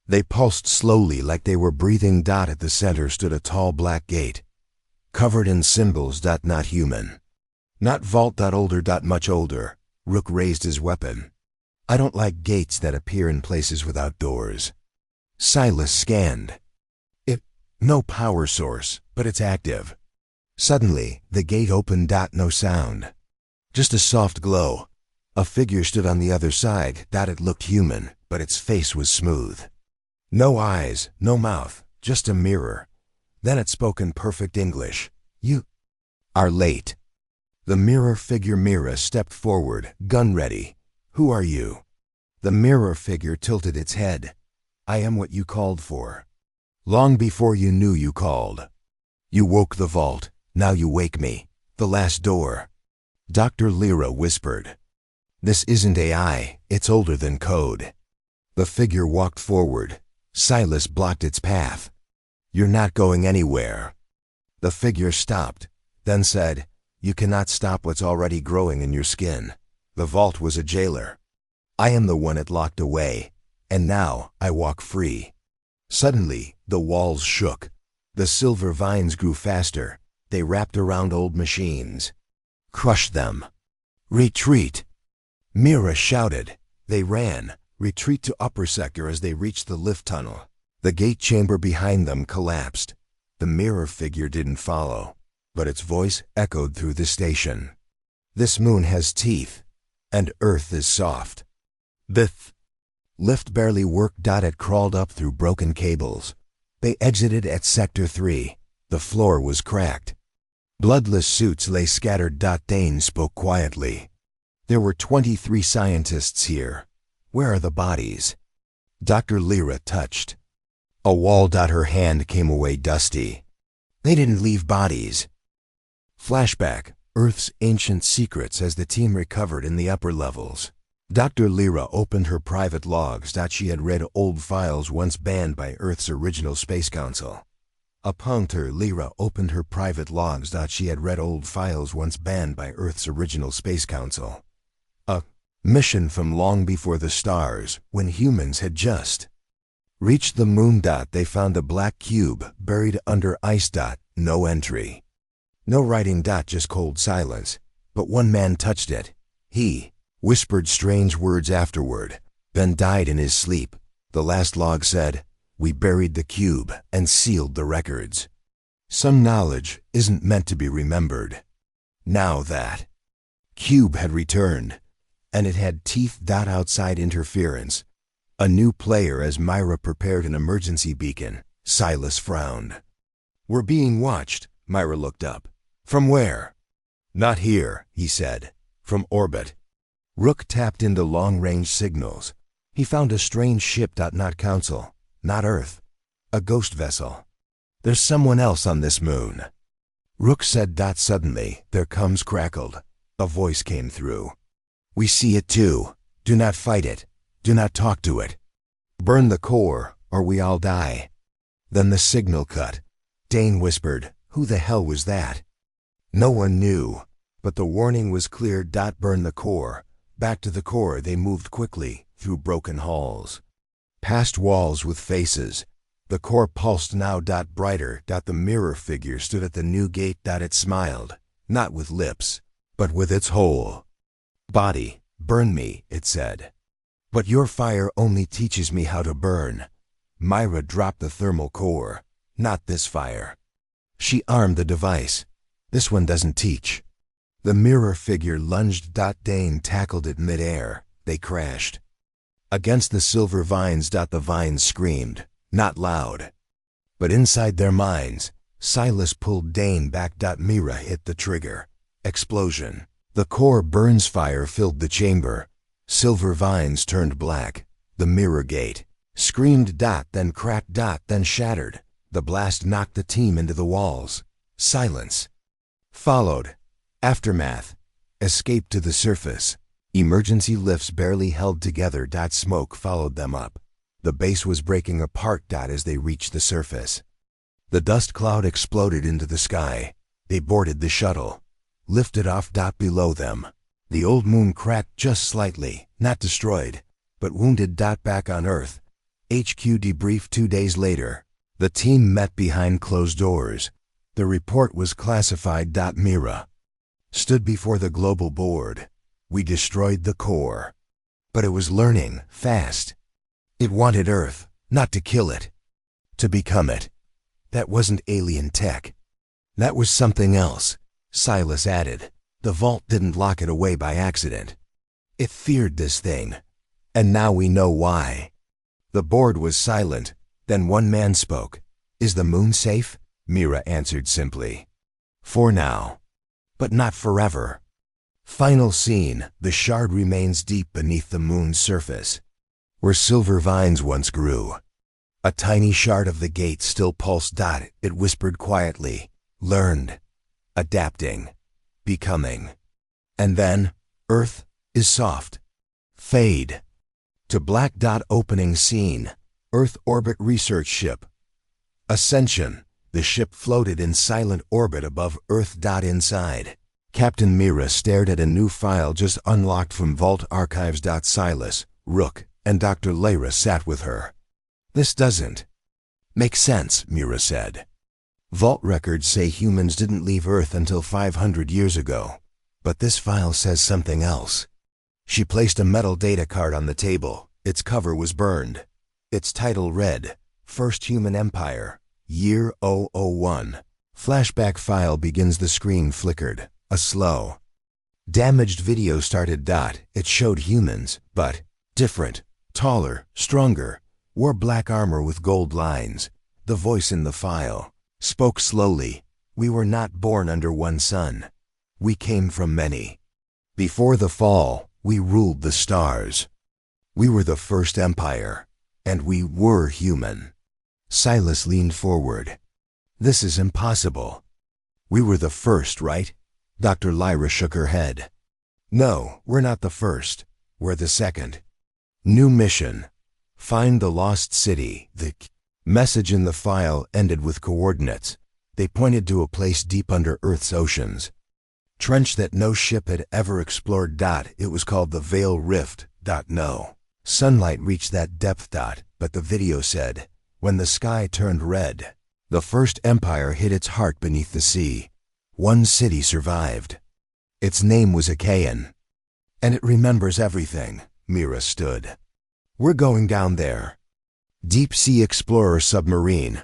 They pulsed slowly like they were breathing. At the center stood a tall black gate, covered in symbols. Not human. Not vault. Older. Much older. Rook raised his weapon. "I don't like gates that appear in places without doors." Silas scanned. No power source, but it's active. Suddenly, the gate opened. No sound. Just a soft glow. A figure stood on the other side. It looked human, but its face was smooth. No eyes, no mouth, just a mirror. Then it spoke in perfect English. "You are late." The mirror figure Mira stepped forward, gun ready. "Who are you?" The mirror figure tilted its head. "I am what you called for. Long before you knew you called. You woke the vault, now you wake me. The last door." Dr. Lyra whispered. "This isn't AI, it's older than code." The figure walked forward. Silas blocked its path. "You're not going anywhere." The figure stopped, then said, "You cannot stop what's already growing in your skin." The vault was a jailer. I am the one it locked away, and now I walk free. Suddenly, the walls shook. The silver vines grew faster. They wrapped around old machines. Crushed them. "Retreat!" Mira shouted. They ran. Retreat to upper sector. As they reached the lift tunnel, the gate chamber behind them collapsed. The mirror figure didn't follow, but its voice echoed through the station. "This moon has teeth, and Earth is soft." The lift barely worked. It crawled up through broken cables. They exited at Sector 3. The floor was cracked. Bloodless suits lay scattered. Dane spoke quietly. "There were 23 scientists here. Where are the bodies?" Dr. Lyra touched a wall. Her hand came away dusty. "They didn't leave bodies." Flashback, Earth's ancient secrets as the team recovered in the upper levels. Dr. Lyra opened her private logs. She had read old files once banned by Earth's original Space Council. Lyra opened her private logs. She had read old files once banned by Earth's original Space Council. A mission from long before the stars, when humans had just reached the moon. They found a black cube buried under ice. No entry. No writing. Just cold silence. But one man touched it. He whispered strange words afterward, then died in his sleep. The last log said, "We buried the cube and sealed the records." Some knowledge isn't meant to be remembered. Now that cube had returned, and it had teeth. Outside interference. A new player. As Myra prepared an emergency beacon, Silas frowned. "We're being watched." Myra looked up. "From where?" "Not here," he said. "From orbit." Rook tapped into long-range signals. He found a strange ship. Not Council, not Earth. A ghost vessel. There's someone else on this moon. Rook said. Suddenly, their coms crackled. A voice came through. We see it too. Do not fight it. Do not talk to it. Burn the core, or we all die. Then the signal cut. Dane whispered, who the hell was that? No one knew, but the warning was clear. Burn the core. Back to the core they moved quickly, through broken halls. Past walls with faces. The core pulsed now. Brighter. The mirror figure stood at the new gate. It smiled, not with lips, but with its whole body. Burn me, it said. But your fire only teaches me how to burn. Myra dropped the thermal core. Not this fire. She armed the device. This one doesn't teach. The mirror figure lunged. Dane tackled it midair. They crashed against the silver vines. The vines screamed, not loud. But inside their minds, Silas pulled Dane back. Mira hit the trigger. Explosion. The core burns. Fire filled the chamber. Silver vines turned black. The mirror gate screamed. Then cracked. Then shattered. The blast knocked the team into the walls. Silence followed. Aftermath. Escape to the surface. Emergency lifts barely held together. Smoke followed them up. The base was breaking apart. As they reached the surface, the dust cloud exploded into the sky. They boarded the shuttle. Lifted off. Below them, the old moon cracked just slightly, not destroyed, but wounded. Back on Earth. HQ debrief 2 days later. The team met behind closed doors. The report was classified. Mira stood before the global board. We destroyed the core. But it was learning, fast. It wanted Earth, not to kill it, to become it. That wasn't alien tech. That was something else, Silas added. The vault didn't lock it away by accident. It feared this thing. And now we know why. The board was silent. Then one man spoke. Is the moon safe? Mira answered simply. For now. But not forever. Final scene. The shard remains deep beneath the moon's surface, where silver vines once grew. A tiny shard of the gate still pulsed. It whispered quietly. Learned. Adapting. Becoming. And then, Earth is soft. Fade. To black. Opening scene. Earth orbit research ship. Ascension. The ship floated in silent orbit above Earth. Inside, Captain Mira stared at a new file just unlocked from Vault Archives. Silas, Rook, and Dr. Lyra sat with her. This doesn't make sense, Mira said. Vault records say humans didn't leave Earth until 500 years ago, but this file says something else. She placed a metal data card on the table. Its cover was burned. Its title read, First Human Empire, Year 001. Flashback file begins. The screen flickered. A slow, damaged video started. It showed humans, but different, taller, stronger, wore black armor with gold lines. The voice in the file spoke slowly. We were not born under one sun. We came from many. Before the fall, we ruled the stars. We were the first empire, and we were human. Silas leaned forward. This is impossible. We were the first, right? Dr. Lyra shook her head. No, we're not the first. We're the second. New mission. Find the lost city. The message in the file ended with coordinates. They pointed to a place deep under Earth's oceans. Trench that no ship had ever explored. It was called the Veil Rift. No sunlight reached that depth. But the video said, when the sky turned red, the first empire hid its heart beneath the sea. One city survived. Its name was Achaean. And it remembers everything. Mira stood. We're going down there. Deep Sea Explorer Submarine.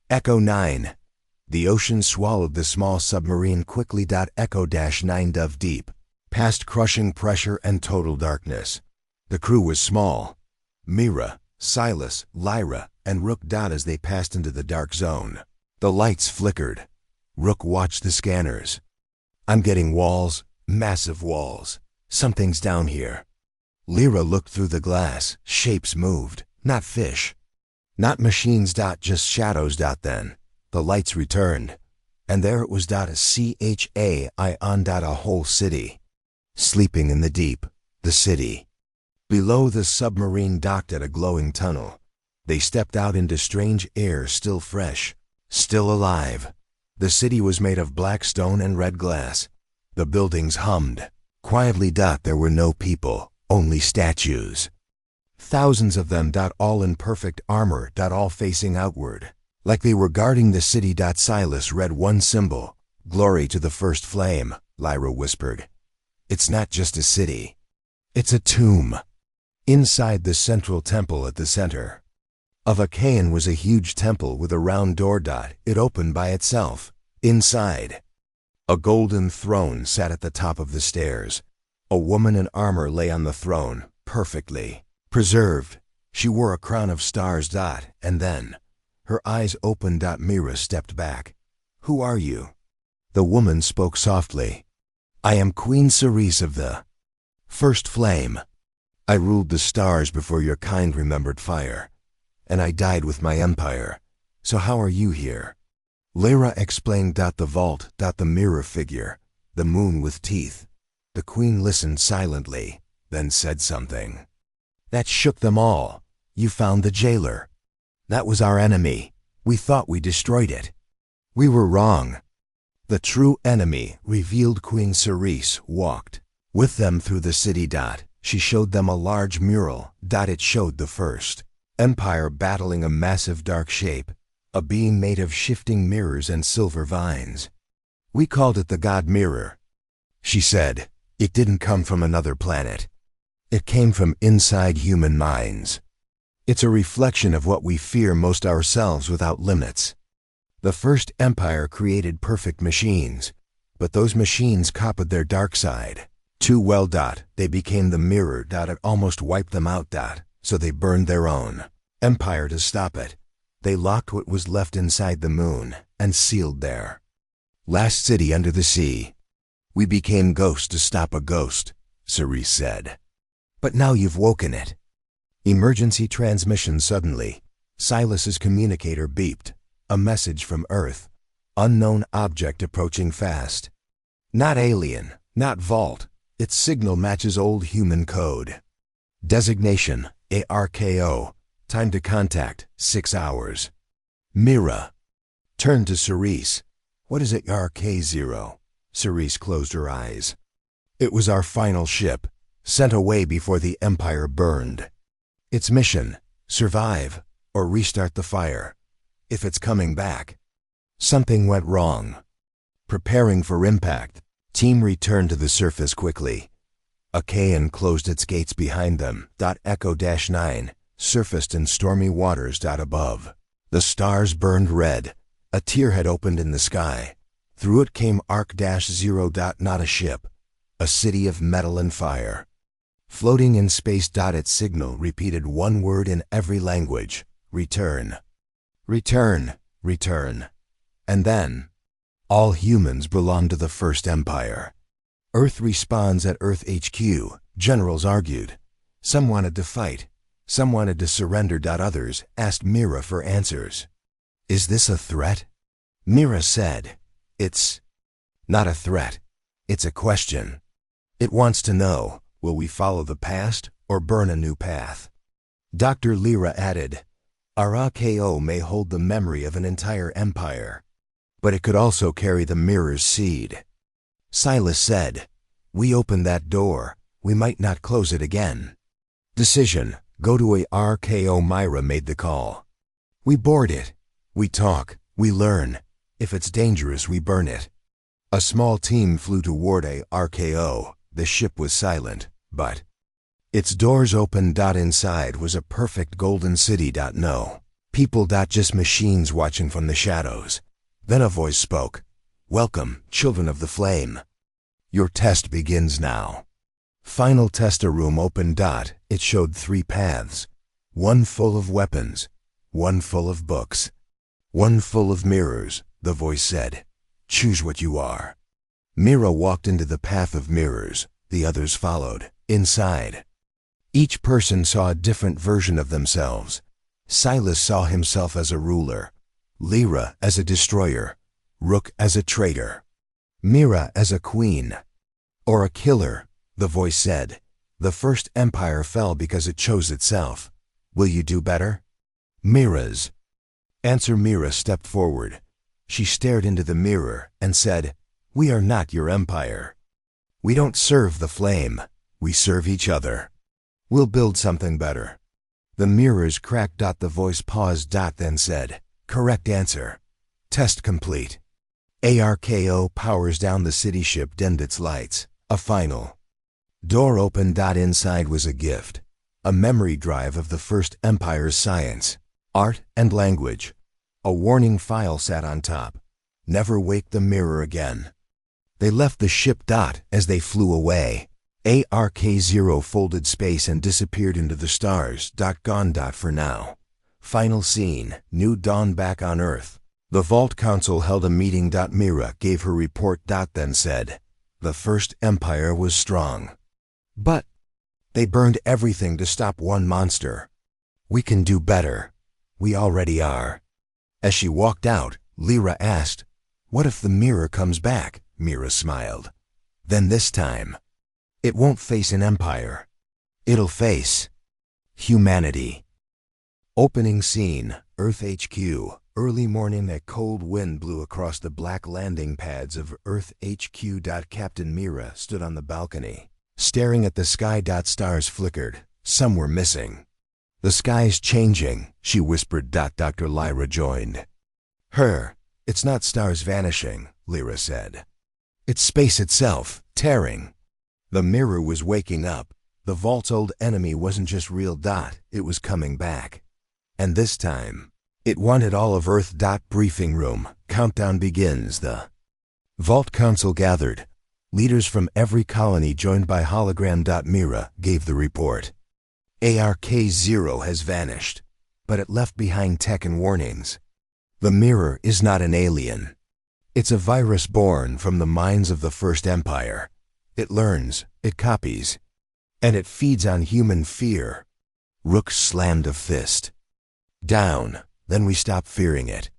Echo 9. The ocean swallowed the small submarine quickly. Echo-9 dove deep, past crushing pressure and total darkness. The crew was small. Mira, Silas, Lyra, and Rook. As they passed into the dark zone, the lights flickered. Rook watched the scanners. I'm getting walls, massive walls. Something's down here. Lyra looked through the glass. Shapes moved. Not fish. Not machines. Just shadows. Then the lights returned. And there it was. A CHAI on. A whole city. Sleeping in the deep. The city. Below the submarine docked at a glowing tunnel. They stepped out into strange air, still fresh, still alive. The city was made of black stone and red glass. The buildings hummed. Quietly. There were no people, only statues. Thousands of them. All in perfect armor. All facing outward, like they were guarding the city. Silas read one symbol. Glory to the first flame, Lyra whispered. It's not just a city. It's a tomb. Inside the central temple at the center of Achaean was a huge temple with a round door. It opened by itself. Inside, a golden throne sat at the top of the stairs. A woman in armor lay on the throne, perfectly preserved. She wore a crown of stars. And then, her eyes opened. Mira stepped back. Who are you? The woman spoke softly. I am Queen Ceres of the First Flame. I ruled the stars before your kind remembered fire, and I died with my empire. So how are you here? Lyra explained. The vault. The mirror figure. The moon with teeth. The queen listened silently, then said something that shook them all. You found the jailer. That was our enemy. We thought we destroyed it. We were wrong. The true enemy, revealed Queen Ceres, walked with them through the city. She showed them a large mural. It showed the first empire battling a massive dark shape, a being made of shifting mirrors and silver vines. We called it the God Mirror. She said, it didn't come from another planet. It came from inside human minds. It's a reflection of what we fear most ourselves without limits. The first empire created perfect machines, but those machines copied their dark side too well. They became the mirror. It almost wiped them out. So they burned their own empire to stop it. They locked what was left inside the moon and sealed there. Last city under the sea. We became ghosts to stop a ghost, Ceres said. But now you've woken it. Emergency transmission. Suddenly, Silas's communicator beeped. A message from Earth. Unknown object approaching fast. Not alien, not vault. Its signal matches old human code. Designation, ARKO. Time to contact, 6 hours. Mira turned to Ceres. What is ARK0? Ceres closed her eyes. It was our final ship, sent away before the Empire burned. Its mission, survive or restart the fire. If it's coming back. Something went wrong. Preparing for impact, team returned to the surface quickly. Achaean closed its gates behind them. Echo-9 surfaced in stormy waters. Above, the stars burned red. A tear had opened in the sky. Through it came Arc-0. Not a ship. A city of metal and fire. Floating in space. Its signal repeated one word in every language. Return. Return. Return. And then, all humans belong to the First Empire. Earth responds at Earth HQ, generals argued. Some wanted to fight. Some wanted to surrender. Others asked Mira for answers. Is this a threat? Mira said, it's not a threat. It's a question. It wants to know, will we follow the past or burn a new path? Dr. Lyra added, RAKO may hold the memory of an entire empire, but it could also carry the mirror's seed. Silas said, we opened that door, we might not close it again. Decision, go to a RKO. Myra made the call. We board it. We talk, we learn. If it's dangerous, we burn it. A small team flew toward a RKO. The ship was silent, but its doors opened. Inside was a perfect golden city. No people. Just machines watching from the shadows. Then a voice spoke. Welcome, children of the flame. Your test begins now. Final tester room opened. It showed 3 paths. One full of weapons. One full of books. One full of mirrors. The voice said, choose what you are. Mira walked into the path of mirrors. the others followed. Inside, each person saw a different version of themselves. Silas saw himself as a ruler, Lyra as a destroyer, Rook as a traitor, Mira as a queen, or a killer. The voice said, "The first empire fell because it chose itself. Will you do better?" Mira's answer. Mira stepped forward. She stared into the mirror and said, "We are not your empire. We don't serve the flame. We serve each other. We'll build something better." The mirrors cracked. The voice paused. Then said, "Correct answer. Test complete." ARKO powers down. The city ship dimmed its lights. A final door opened. Inside was a gift, a memory drive of the first empire's science, art, and language. A warning file sat on top. Never wake the mirror again. They left the ship. As they flew away, ARK-0 folded space and disappeared into the stars. Gone. For now. Final scene. New dawn back on Earth. The Vault Council held a meeting. Mira gave her report. Then said, "The first empire was strong, but they burned everything to stop one monster. We can do better. We already are." As she walked out, Lyra asked, "What if the mirror comes back?" Mira smiled. "Then this time, it won't face an empire. It'll face humanity." Opening scene, Earth HQ. Early morning. A cold wind blew across the black landing pads of Earth HQ. Captain Mira stood on the balcony, staring at the sky. Stars flickered. Some were missing. "The sky's changing," she whispered. Dr. Lyra joined her. "It's not stars vanishing," Lyra said. "It's space itself, tearing." The mirror was waking up. The vault's old enemy wasn't just real. It was coming back. And this time, it wanted all of Earth. Briefing room. Countdown begins. The Vault Council gathered. Leaders from every colony joined by hologram. Mira gave the report. ARK-0 has vanished, but it left behind tech and warnings. The mirror is not an alien. It's a virus born from the minds of the first empire. It learns, it copies, and it feeds on human fear. Rook slammed a fist down. "Then we stop fearing it."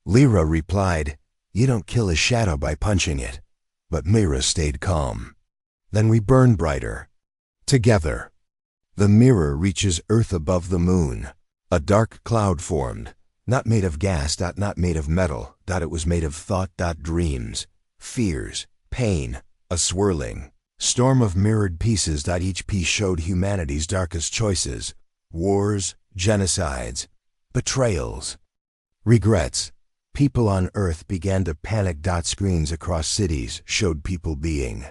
Lyra replied, "You don't kill a shadow by punching it." But Mira stayed calm. "Then we burn brighter. Together." The mirror reaches Earth above the moon. A dark cloud formed, not made of gas. Not made of metal. It was made of thought. Dreams, fears, pain, a swirling storm of mirrored pieces. Each piece showed humanity's darkest choices: wars, genocides, betrayals, regrets. People on Earth began to panic. Screens across cities showed people being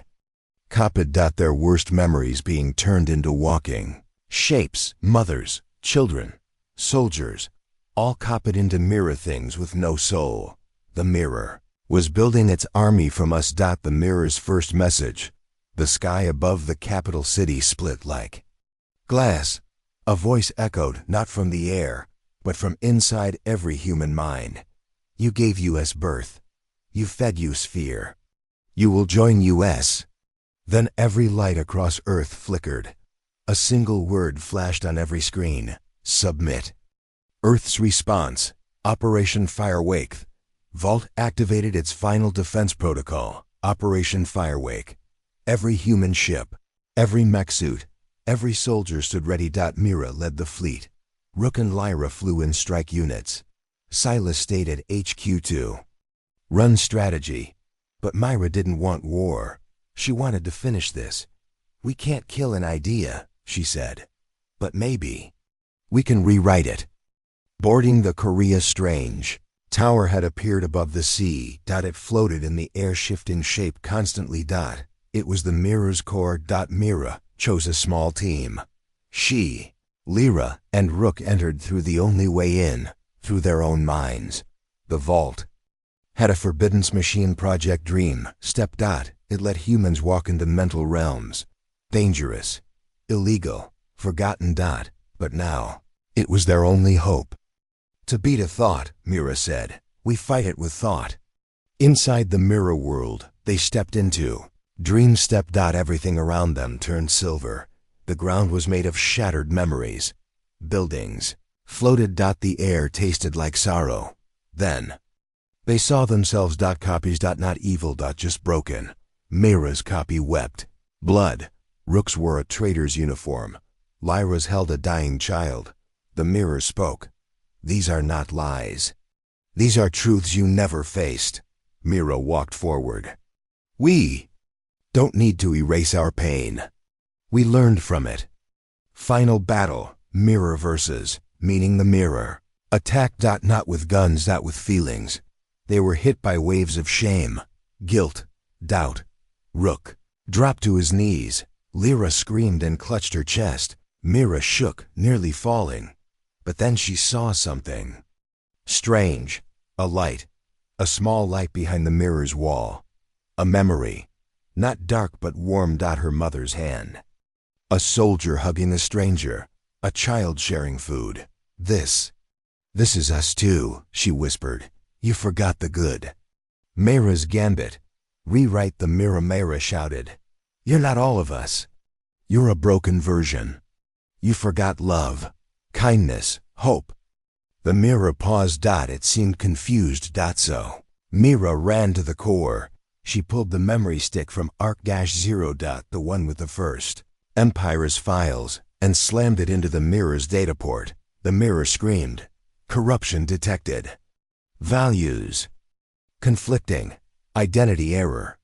copied. Their worst memories being turned into walking shapes. Mothers, children, soldiers, all copied into mirror things with no soul. The mirror was building its army from us. The mirror's first message. The sky above the capital city split like glass. A voice echoed, not from the air, but from inside every human mind. "You gave us birth. You fed us fear. You will join us." Then every light across Earth flickered. A single word flashed on every screen: submit. Earth's response: Operation Firewake. Vault activated its final defense protocol, Operation Firewake. Every human ship, every mech suit, every soldier stood ready. Mira led the fleet. Rook and Lyra flew in strike units. Silas stayed at HQ2. Run strategy. But Myra didn't want war. She wanted to finish this. "We can't kill an idea," she said. "But maybe we can rewrite it." Boarding the Korea Strange tower had appeared above the sea. It floated in the air, shifting shape constantly. It was the mirror's core. Mira chose a small team. She, Lyra, and Rook entered through the only way in, through their own minds. The vault had a forbidden machine project dream. Step. It let humans walk into mental realms. Dangerous, illegal, forgotten. But now, it was their only hope. "To beat a thought," Mira said, "we fight it with thought." Inside the mirror world they stepped into, Dream step. Everything around them turned silver. The ground was made of shattered memories. Buildings floated. The air tasted like sorrow. Then they saw themselves. Copies. Not evil. Just broken. Mira's copy wept. Blood. Rook's wore a traitor's uniform. Lyra's held a dying child. The mirror spoke. These are not lies. These are truths you never faced. Mira walked forward. We don't need to erase our pain. We learned from it. Final battle. Mirror versus, meaning the mirror. Attack. Not with guns. With feelings. They were hit by waves of shame, guilt, doubt. Rook dropped to his knees. Lyra screamed and clutched her chest. Mira shook, nearly falling. But then she saw something strange. A light. A small light behind the mirror's wall. A memory. Not dark but warm. Her mother's hand. A soldier hugging a stranger. A child sharing food. This is us too, she whispered. You forgot the good. Mira's gambit. Rewrite the mirror. Mira shouted. You're not all of us. You're a broken version. You forgot love, kindness, hope. The mirror paused. It seemed confused. So Mira ran to the core. She pulled the memory stick from Arc-0. The one with the first Empire's files, and slammed it into the mirror's data port. The mirror screamed. Corruption detected. Values conflicting. Identity error.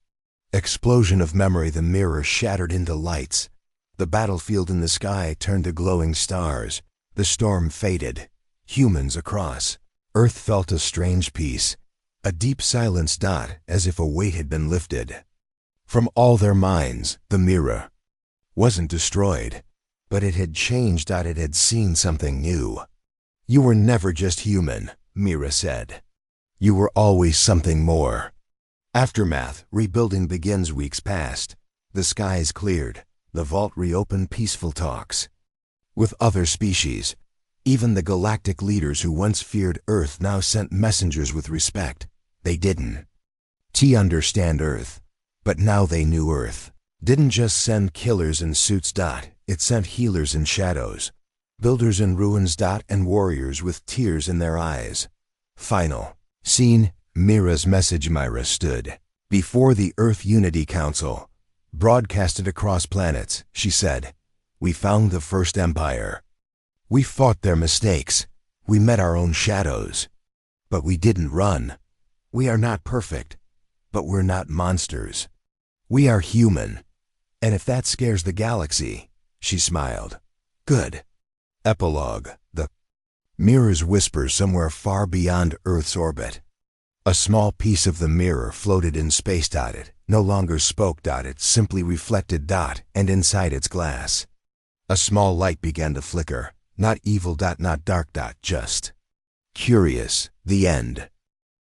Explosion of memory. The mirror shattered into lights. The battlefield in the sky turned to glowing stars. The storm faded. Humans across Earth felt a strange peace. A deep silence. As if a weight had been lifted from all their minds. The mirror wasn't destroyed, but it had changed. It had seen something new. You were never just human, Mira said. You were always something more. Aftermath. Rebuilding begins. Weeks passed. The skies cleared. The vault reopened. Peaceful talks with other species. Even the galactic leaders who once feared Earth now sent messengers with respect. They didn't understand Earth, but now they knew Earth didn't just send killers in suits. It sent healers in shadows, builders in ruins. And warriors with tears in their eyes. Final scene. Mira's message. Mira stood before the Earth Unity Council. Broadcasted across planets, she said, we found the first empire. We fought their mistakes. We met our own shadows. But we didn't run. We are not perfect, but we're not monsters. We are human. And if that scares the galaxy, she smiled. Good. Epilogue. The mirror's whisper somewhere far beyond Earth's orbit. A small piece of the mirror floated in space. It no longer spoke. It simply reflected. And inside its glass, a small light began to flicker. Not evil. Not dark. Just curious. The end.